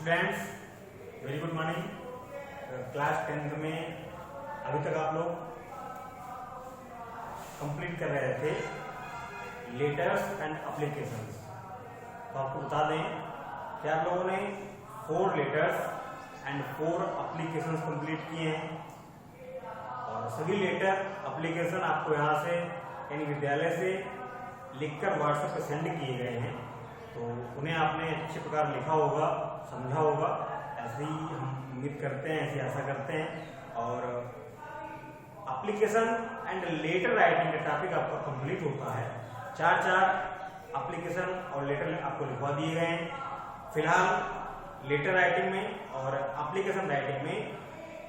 Students, very good morning. Class 10th में अभी तक आप लोग कंप्लीट कर रहे थे लेटर्स एंड एप्लीकेशंस। तो आपको बता दें कि आप लोगों ने 4 लेटर्स एंड 4 एप्लीकेशंस कंप्लीट किए हैं और सभी लेटर एप्लीकेशन आपको यहाँ से यानी विद्यालय से लिखकर व्हाट्सएप पर सेंड किए गए हैं। तो उन्हें आपने अच्छे प्रकार लिखा होगा, समझा होगा, ऐसे ही हम उम्मीद करते हैं, ऐसी आशा करते हैं। और एप्लीकेशन एंड लेटर राइटिंग का टॉपिक आपका कंप्लीट होता है। 4 एप्लीकेशन और लेटर आपको लिखवा दिए गए हैं। फिलहाल लेटर राइटिंग में और एप्लीकेशन राइटिंग में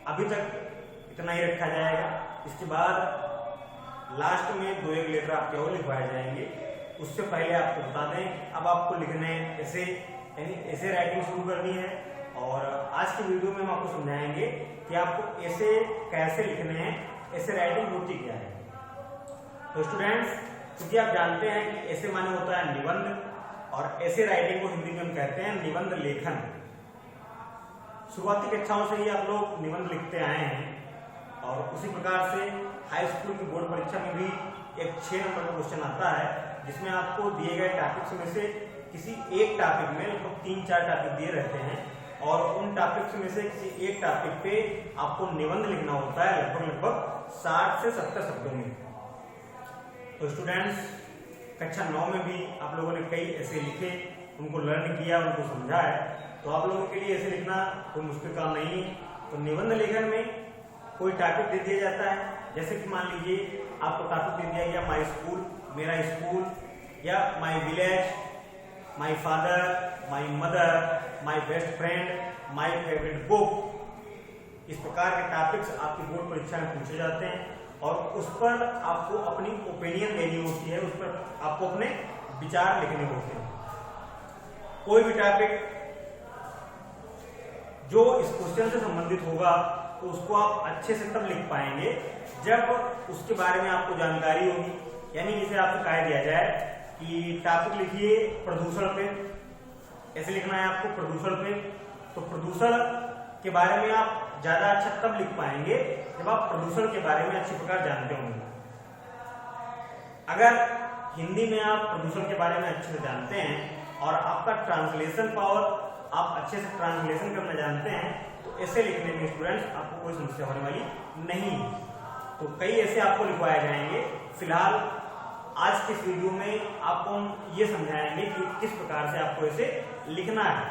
अभी तक इतना ही रखा जाएगा। इसके बाद लास्ट में 2-1 लेटर आपके और लिखवाए जाएंगे। उससे पहले आपको बता दें अब आपको लिखने ऐसे यानी ऐसे राइटिंग शुरू करनी है। और आज की वीडियो में हम आपको समझाएंगे कि आपको ऐसे कैसे लिखने हैं, ऐसे राइटिंग होती क्या है। तो स्टूडेंट्स, क्योंकि आप जानते हैं कि ऐसे माने होता है निबंध और ऐसे राइटिंग को हिंदी में हम कहते हैं निबंध लेखन। शुरुआती कक्षाओं से ही आप लोग निबंध लिखते आए हैं और उसी प्रकार से हाई स्कूल की बोर्ड परीक्षा में भी एक 6 नंबर का क्वेश्चन आता है जिसमें आपको दिए गए टॉपिक्स में से किसी एक टॉपिक में लगभग 3-4 टॉपिक दिए रहते हैं और उन टॉपिक्स में से किसी एक टॉपिक पे आपको निबंध लिखना होता है लगभग 60 से 70 शब्दों में। तो स्टूडेंट्स, कक्षा 9 में भी आप लोगों ने कई ऐसे लिखे, उनको लर्न किया, उनको समझा है। तो आप लोगों के लिए ऐसे लिखना कोई मुश्किल काम नहीं। तो निबंध लेखन में कोई टॉपिक दे दिया जाता है, जैसे कि मान लीजिए आपको टॉपिक दे दिया गया माई स्कूल, मेरा स्कूल, या my village, my father, my mother, my best friend, my favourite book. इस प्रकार के टॉपिक्स आपकी बोर्ड परीक्षा में पूछे जाते हैं और उस पर आपको अपनी ओपिनियन देनी होती है, उस पर आपको अपने विचार लिखने होते हैं। कोई भी टॉपिक जो इस क्वेश्चन से संबंधित होगा तो उसको आप अच्छे से तब लिख पाएंगे जब उसके बारे में आपको जानकारी होगी। यानी जिसे आपसे कह दिया जाए कि टॉपिक लिखिए प्रदूषण पे, ऐसे लिखना है आपको प्रदूषण पे। तो प्रदूषण के बारे में आप ज्यादा अच्छा तब लिख पाएंगे जब आप प्रदूषण के बारे में अच्छी प्रकार जानते होंगे। अगर हिंदी में आप प्रदूषण के बारे में अच्छे से जानते हैं और आपका ट्रांसलेशन पावर, आप अच्छे से ट्रांसलेशन करना जानते हैं, तो ऐसे लिखने में स्टूडेंट्स आपको कोई समस्या होने वाली नहीं। तो कई ऐसे आपको लिखवाए जाएंगे। फिलहाल आज के इस वीडियो में आपको हम ये समझाएंगे कि किस प्रकार से आपको इसे लिखना है।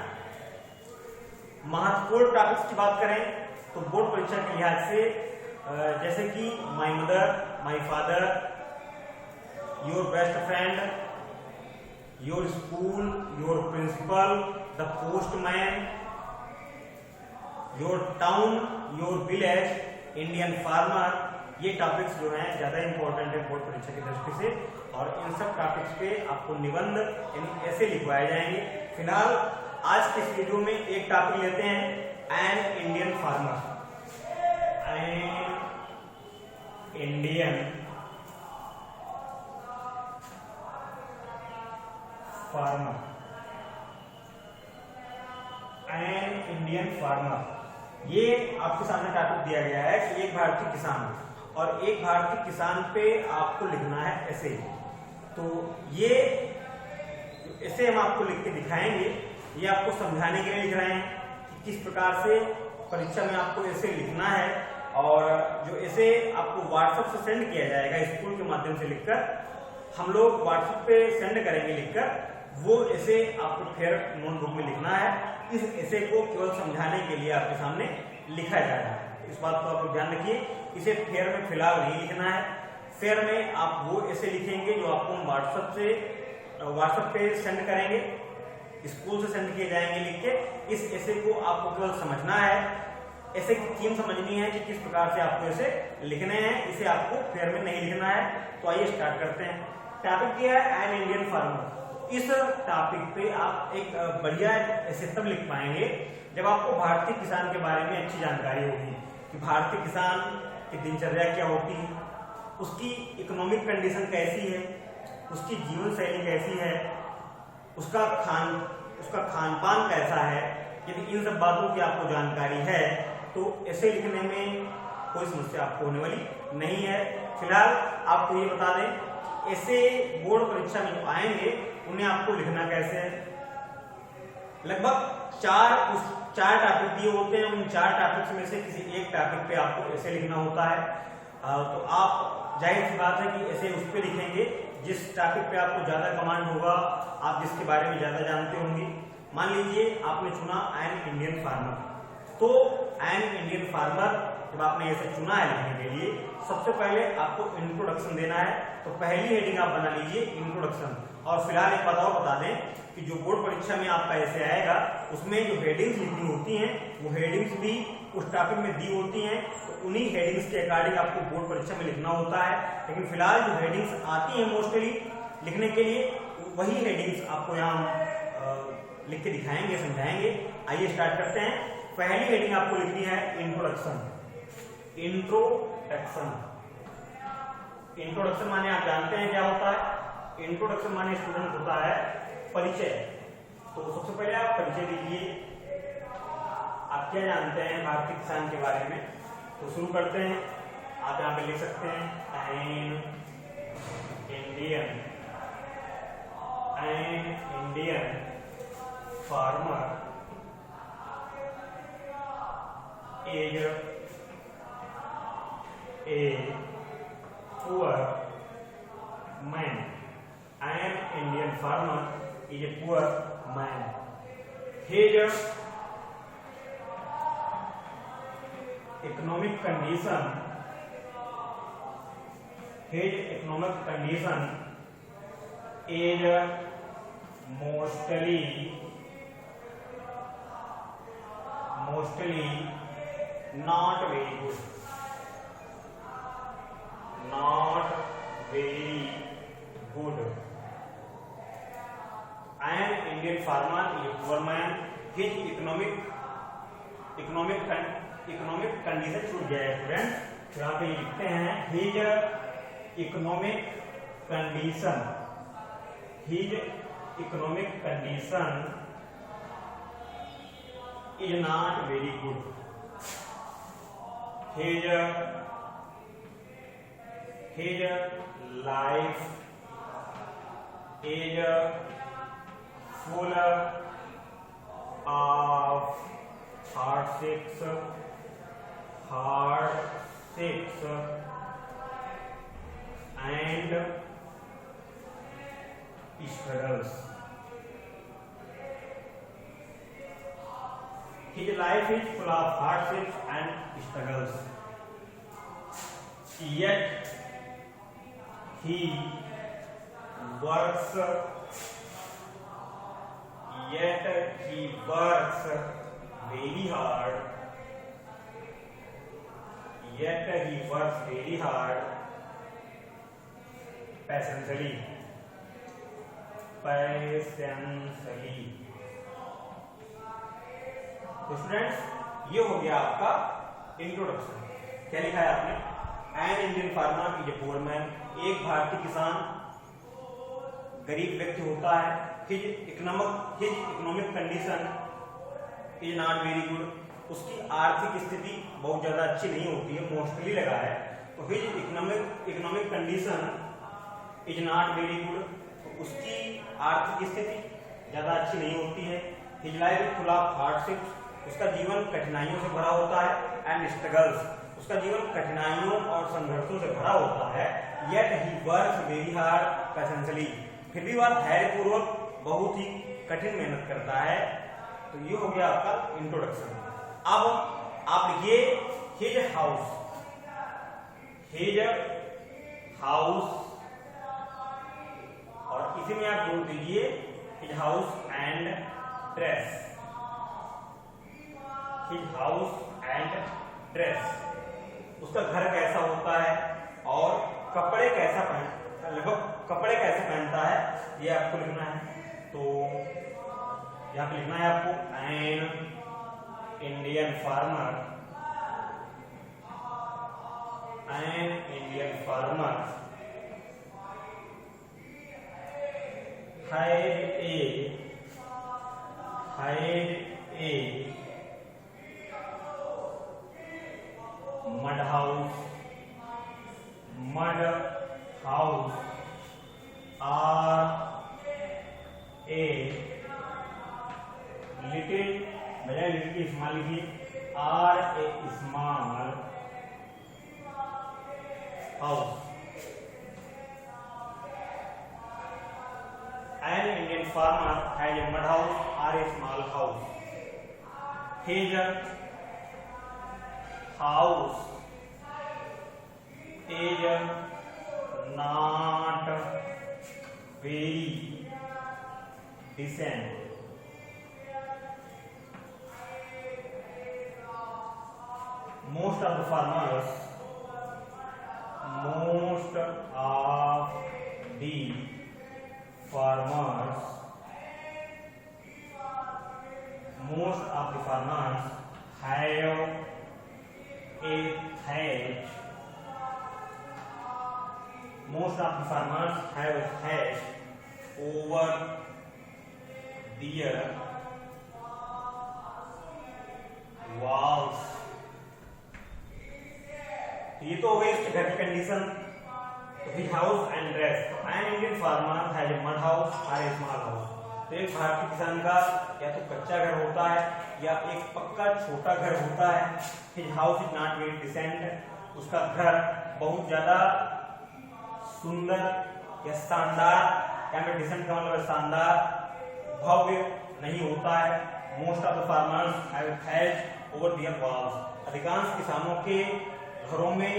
महत्वपूर्ण टॉपिक्स की बात करें तो बोर्ड परीक्षा के लिहाज से जैसे कि my mother, my father, your best friend, your school, your principal, the postman, your town, your village, Indian farmer, ये टॉपिक्स जो हैं ज्यादा इंपॉर्टेंट है बोर्ड परीक्षा की दृष्टि से। और इन सब टॉपिक्स पे आपको निबंध यानी ऐसे लिखवाए जाएंगे। फिलहाल आज के इस वीडियो में एक टॉपिक लेते हैं N Indian farmer. N Indian farmer, N Indian farmer, ये आपके सामने टॉपिक दिया गया है कि एक भारतीय किसान, और एक भारतीय किसान पे आपको लिखना है ऐसे। तो ये ऐसे हम आपको लिख के दिखाएंगे, ये आपको समझाने के लिए लिख रहे हैं कि किस प्रकार से परीक्षा में आपको ऐसे लिखना है। और जो ऐसे आपको व्हाट्सएप से सेंड किया जाएगा स्कूल के माध्यम से लिखकर, हम लोग व्हाट्सएप पे सेंड करेंगे लिखकर, वो ऐसे आपको फिर नोटबुक में लिखना है। इस ऐसे को केवल समझाने के लिए आपके सामने लिखा जा रहा है। इस बात को आप ध्यान रखिए, इसे फेयर में फिलहाल नहीं लिखना है। फेयर में आप वो ऐसे लिखेंगे जो आपको हम व्हाट्सएप पे सेंड करेंगे, स्कूल से सेंड किए जाएंगे लिख के। इस ऐसे को आपको केवल समझना है, ऐसे की थीम समझनी है कि किस प्रकार से आपको ऐसे लिखने हैं, इसे आपको फेयर में नहीं लिखना है। तो आइए स्टार्ट करते हैं। टॉपिक क्या है? N Indian farmer. इस टॉपिक पे आप एक बढ़िया ऐसे तब लिख पाएंगे जब आपको भारतीय किसान के बारे में अच्छी जानकारी होगी कि भारतीय किसान की दिनचर्या क्या होती है, उसकी इकोनॉमिक कंडीशन कैसी है, उसकी जीवन शैली कैसी है, उसका खान पान कैसा है, यदि इन सब बातों की आपको जानकारी है तो ऐसे लिखने में कोई समस्या आपको होने वाली नहीं है। फिलहाल आपको ये बता दें, ऐसे बोर्ड परीक्षा में जो आएंगे उन्हें आपको लिखना कैसे है। लगभग चार टॉपिक दिए होते हैं, उन 4 टॉपिक्स में से किसी एक टॉपिक पे आपको ऐसे लिखना होता है। तो आप जाहिर सी बात है कि ऐसे उस पर लिखेंगे जिस टॉपिक पे आपको ज्यादा कमांड होगा, आप जिसके बारे में ज्यादा जानते होंगे। मान लीजिए आपने चुना आई एम इंडियन फार्मर, तो आई एम इंडियन फार्मर जब आपने ऐसे चुना है लिखने के लिए, सबसे पहले आपको इंट्रोडक्शन देना है। तो पहली हेडिंग आप बना लीजिए इंट्रोडक्शन। और फिलहाल एक बात और बता दें कि जो बोर्ड परीक्षा में आपका ऐसे आएगा उसमें जो हेडिंग्स लिखनी होती हैं वो हेडिंग्स भी उस टॉपिक में दी होती हैं, तो उन्हीं हेडिंग्स के अकॉर्डिंग आपको बोर्ड परीक्षा में लिखना होता है। लेकिन फिलहाल जो हेडिंग्स आती हैं मोस्टली लिखने के लिए, वही हेडिंग्स आपको यहाँ लिख के दिखाएंगे, समझाएंगे। आइए स्टार्ट करते हैं। पहली हेडिंग आपको लिखनी है इंट्रोडक्शन। इंट्रोडक्शन माने आप जानते हैं क्या होता है। इंट्रोडक्शन माने स्टूडेंट होता है परिचय। तो सबसे पहले आप परिचय दीजिए, आप क्या जानते हैं भारतीय किसान के बारे में। तो शुरू करते हैं। आप यहाँ पे लिख सकते हैं N Indian farmer is a poor man. An Indian farmer is a poor man. His economic condition is mostly not very good. An Indian farmer is a poor man. His economic condition छूट गया है student. यहाँ पे लिखते हैं his economic condition is not very good. His life is full of hardships and struggles. His life is full of hardships and struggles. Yet he works very hard. Patiently. तो students, ये हो गया आपका introduction. क्या लिखा है आपने? N Indian farmer is a poor man. एक भारतीय किसान गरीब व्यक्ति होता है। His economic condition is not very good. उसकी आर्थिक स्थिति बहुत ज्यादा अच्छी नहीं होती है, मोस्टली लगा है। तो his economic condition is not very good. तो उसकी आर्थिक स्थिति ज्यादा अच्छी नहीं होती है। His life is full of hardships. उसका जीवन कठिनाइयों से भरा होता है। And struggles. उसका जीवन कठिनाइयों और संघर्षों से भरा होता है। Yet he works very hard passionately. फिर भी वह धैर्यपूर्वक बहुत ही कठिन मेहनत करता है। तो ये हो गया आपका इंट्रोडक्शन। अब आप लिखिए हिज हाउस और इसी में आप जोड़ दीजिए his house and dress. His house and dress. उसका घर कैसा होता है और कपड़े कैसे पहनता है, ये आपको लिखना है। तो यहाँ पे लिखना है आपको N Indian farmer had A mud house, mud house, R A little, बजाय लिटिल की स्मॉल लिखिए, R A small house. An Indian farmer has a mud house or a small house. His house is not very decent. Most of the farmers have a thatch. Most of the farmers have a thatch over their walls. ये तो हो गई उसके घर की condition. The house and dress. An Indian farmer has a mud house or a small house. तो एक भारतीय किसान का या तो कच्चा घर होता है या एक पक्का छोटा घर होता है. His house is not very decent. उसका घर बहुत ज्यादा सुंदर या शानदार, या में डिसेंट का मतलब शानदार, भव्य नहीं होता है. Most of the farmers have thatch over their walls. अधिकांश किसानों के घरों में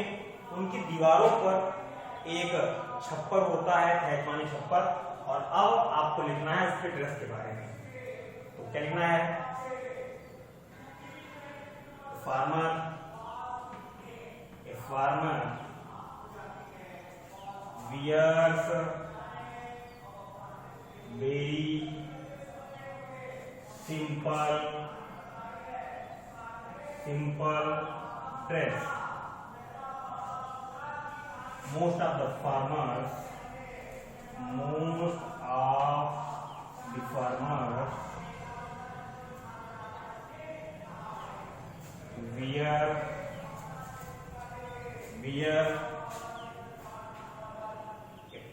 उनकी दीवारों पर एक छप्पर होता है, थैच माने छप्पर. और अब आपको लिखना है उसके ड्रेस के बारे में. तो क्या लिखना है? Farmer, a farmer wears very simple dress. Most of the farmers wear a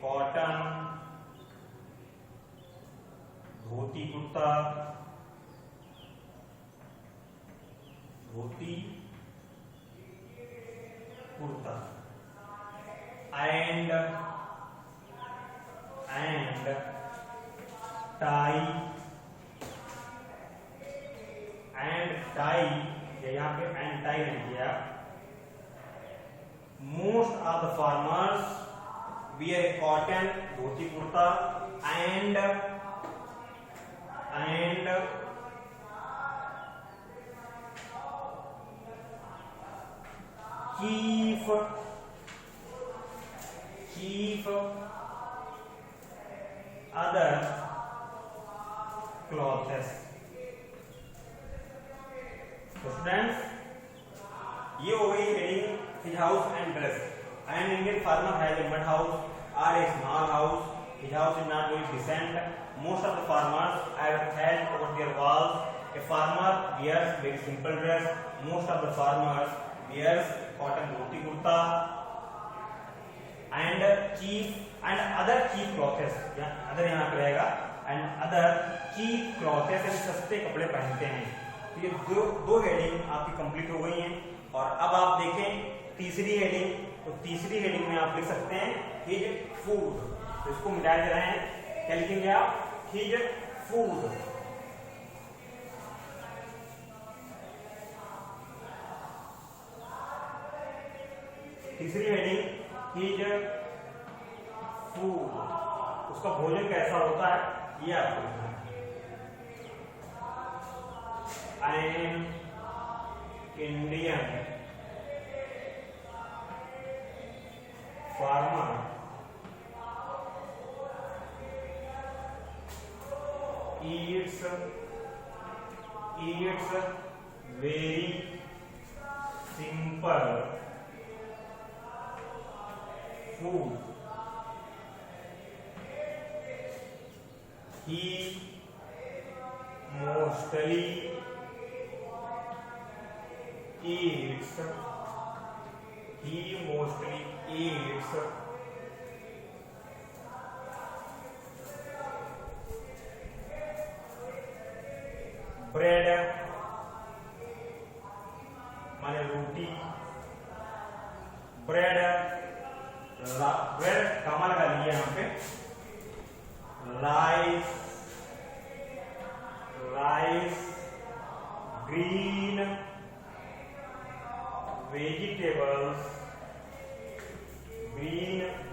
cotton dhoti kurta and tie, यहाँ पे and tie नहीं किया. Most of the farmers wear a cotton dhoti kurta and keep other clothes. So students, ये हो गई heading his house and dress. An Indian farmer has a mud house or a small house. His house is not very decent. Most of the farmers have thatch over their walls. A farmer wears very simple dress. Most of the farmers wears cotton dhoti kurta and other cheap clothes. other यहाँ पे रहेगा. and other cheap clothes, यानी सस्ते कपड़े पहनते हैं. तो ये दो हेडिंग आपकी कंप्लीट हो गई हैं. और अब आप देखें तीसरी हेडिंग. तो तीसरी हेडिंग में आप लिख सकते हैं हिज फूड. तो इसको मिटा दे रहे हैं. क्या लिखेंगे आप? His food. तीसरी हेडिंग हिज फूड. उसका भोजन कैसा होता है ये आपको लिखना है. An Indian farmer eats very simple food. He mostly eats bread माने रोटी, ब्रेड कामा लगा लीजिए यहाँ पे, rice, green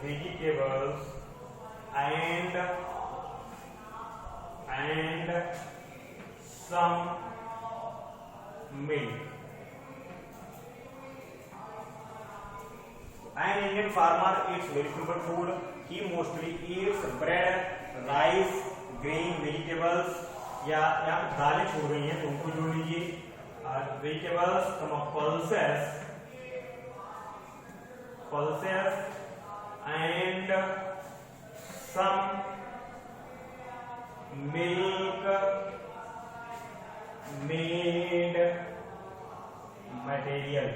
vegetables and some milk. An Indian farmer eats very simple food. He mostly eats bread, rice, green vegetables. या यहाँ दालें छोड़ रही हैं तो उनको जोड़ लीजिए. Vegetables, some of pulses and some milk made material.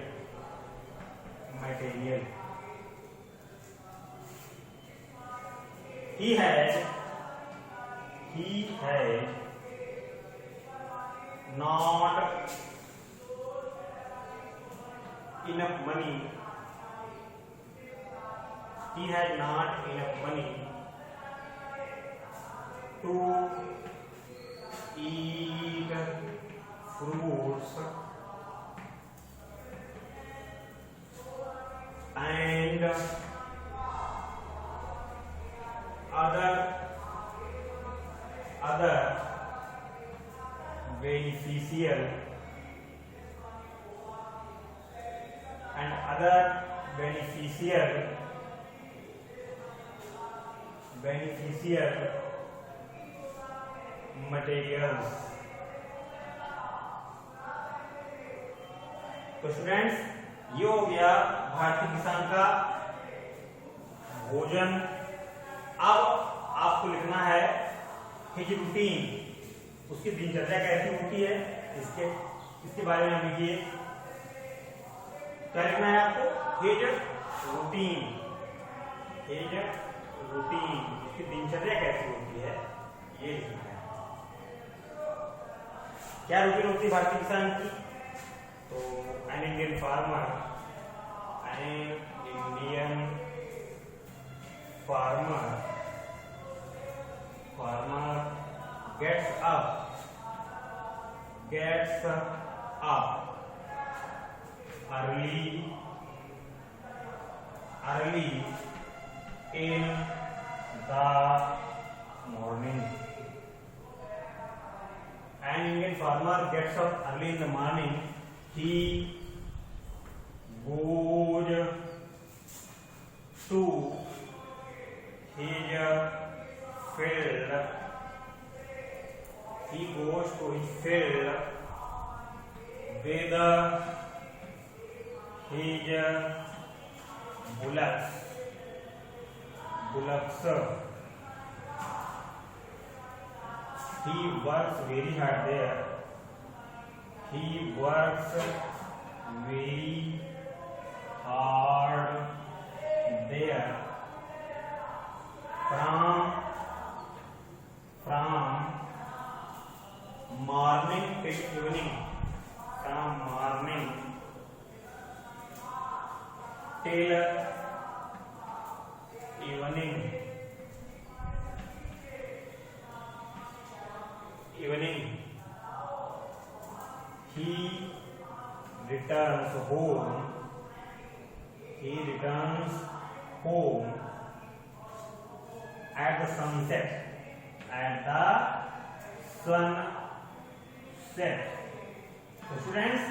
He had not enough money. He had not enough money to eat fruits and other beneficial materials. तो स्टूडेंट्स, ये हो गया भारतीय किसान का भोजन. अब आपको लिखना है हिज रूटीन, उसकी दिनचर्या कैसी होती है, इसके बारे में लिखिए. क्या लिखना है आपको? हिज रूटीन, उसकी दिनचर्या कैसी होती है ये लिखना है. क्या रूटीन होती है भारतीय किसान की? तो an Indian farmer gets up early in the morning. An Indian farmer gets up early in the morning. He goes to his field. With his bullocks. He works very hard there. From morning till evening. Evening. He returns home at the sunset. तो students,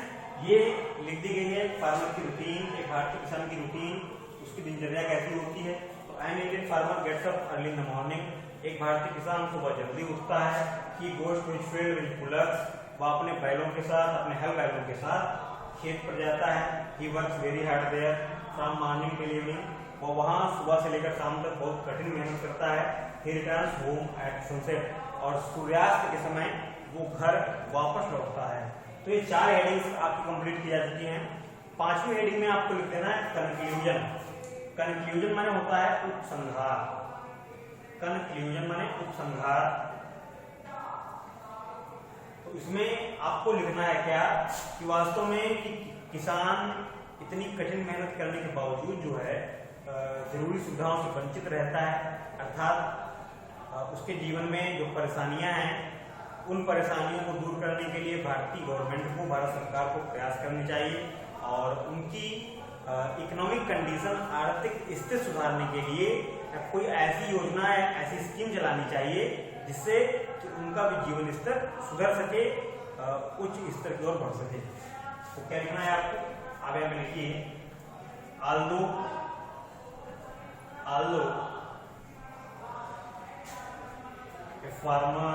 ये लिख दी गई है farmer की routine, एक भारतीय किसान की रूटीन, उसकी दिनचर्या कैसी होती है. तो an Indian farmer gets up early in the morning. एक भारतीय किसान सुबह जल्दी उठता है. He goes to his field with bullocks. वह अपने बैलों के साथ, अपने हल बैलों के साथ खेत पर जाता है. He works very hard there from morning till evening. वो वहां सुबह से लेकर शाम तक बहुत कठिन मेहनत करता है. ही रिटर्न्स होम एट सनसेट. और सूर्यास्त के समय वो घर वापस लौटता है। तो ये 4 हेडिंग्स आपकी कंप्लीट की जा चुकी हैं। 5वीं हेडिंग में आपको लिख देना है कंक्लूजन। कंक्लूजन माने होता है उपसंहार। कंक्लूजन माने उपसंहार। तो इसमें आपको लिखना है क्या कि वास्तव में कि किसान इतनी कठिन मेहनत करने के बावजूद जो है जरूरी सुविधाओं से वंचित रहता है, अर्थात उसके जीवन में जो परेशानियां हैं उन परेशानियों को दूर करने के लिए भारतीय गवर्नमेंट को, भारत सरकार को प्रयास करने चाहिए और उनकी इकोनॉमिक कंडीशन, आर्थिक स्थिति सुधारने के लिए कोई ऐसी योजना या ऐसी स्कीम चलानी चाहिए जिससे कि उनका भी जीवन स्तर सुधर सके, उच्च स्तर की ओर बढ़ सके। तो क्या लिखना है आपको? आप यहाँ पे लिखिए although a farmer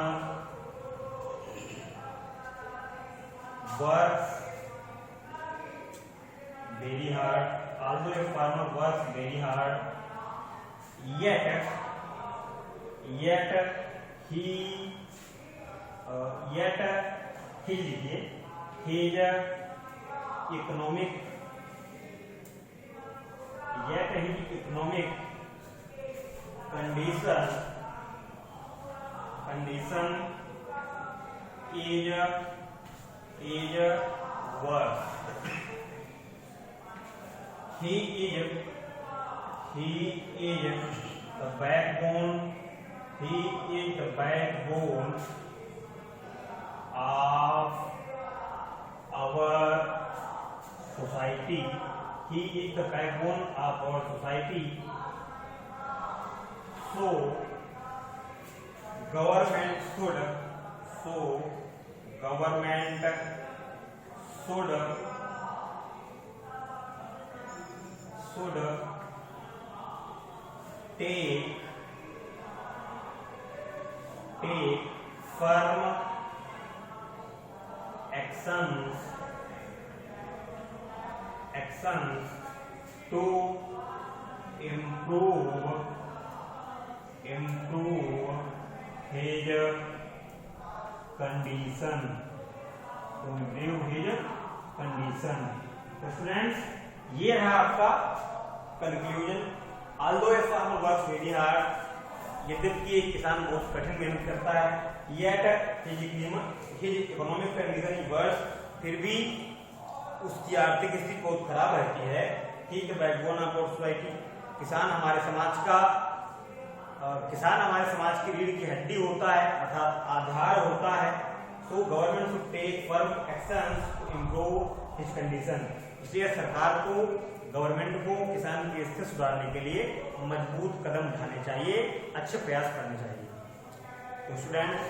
works very hard, yet his economic condition is worse. He is the backbone of our society. He is the backbone of our society. So government should take firm actions to improve his condition. तो students, ये है आपका conclusion. although a farmer works very hard, यद्यपि एक किसान बहुत कठिन मेहनत करता है, yet his economic condition is worse, फिर भी उसकी आर्थिक स्थिति बहुत खराब रहती है। He the backbone of our society, किसान हमारे समाज की रीढ़ की हड्डी होता है, अर्थात आधार होता है। So government should take firm actions to improve his condition, इसलिए सरकार को, गवर्नमेंट को किसान की स्थिति सुधारने के लिए मजबूत कदम उठाने चाहिए, अच्छे प्रयास करने चाहिए। तो स्टूडेंट्स,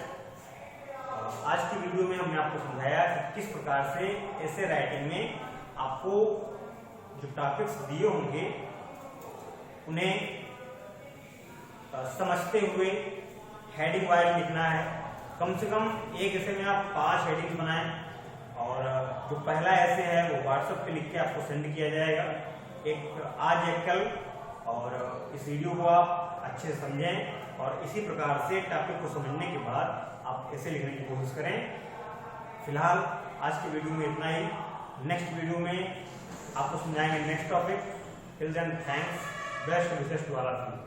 आज की वीडियो में हमने आपको समझाया कि किस प्रकार से ऐसे राइटिंग में आपको जो टॉपिक्स दिए होंगे उन्हें समझते हुए हेडिंग वाइज लिखना है। कम से कम एक ऐसे में आप 5 हेडिंग्स बनाएं और जो पहला ऐसे है वो व्हाट्सएप पे लिख के आपको सेंड किया जाएगा, एक आज एक कल। और इस वीडियो को आप अच्छे से समझें और इसी प्रकार से टॉपिक को समझने के बाद आप ऐसे लिखने की कोशिश करें। फिलहाल आज की वीडियो में इतना ही। नेक्स्ट वीडियो में आपको समझाएंगे next topic. Till then thanks, best wishes to all of you.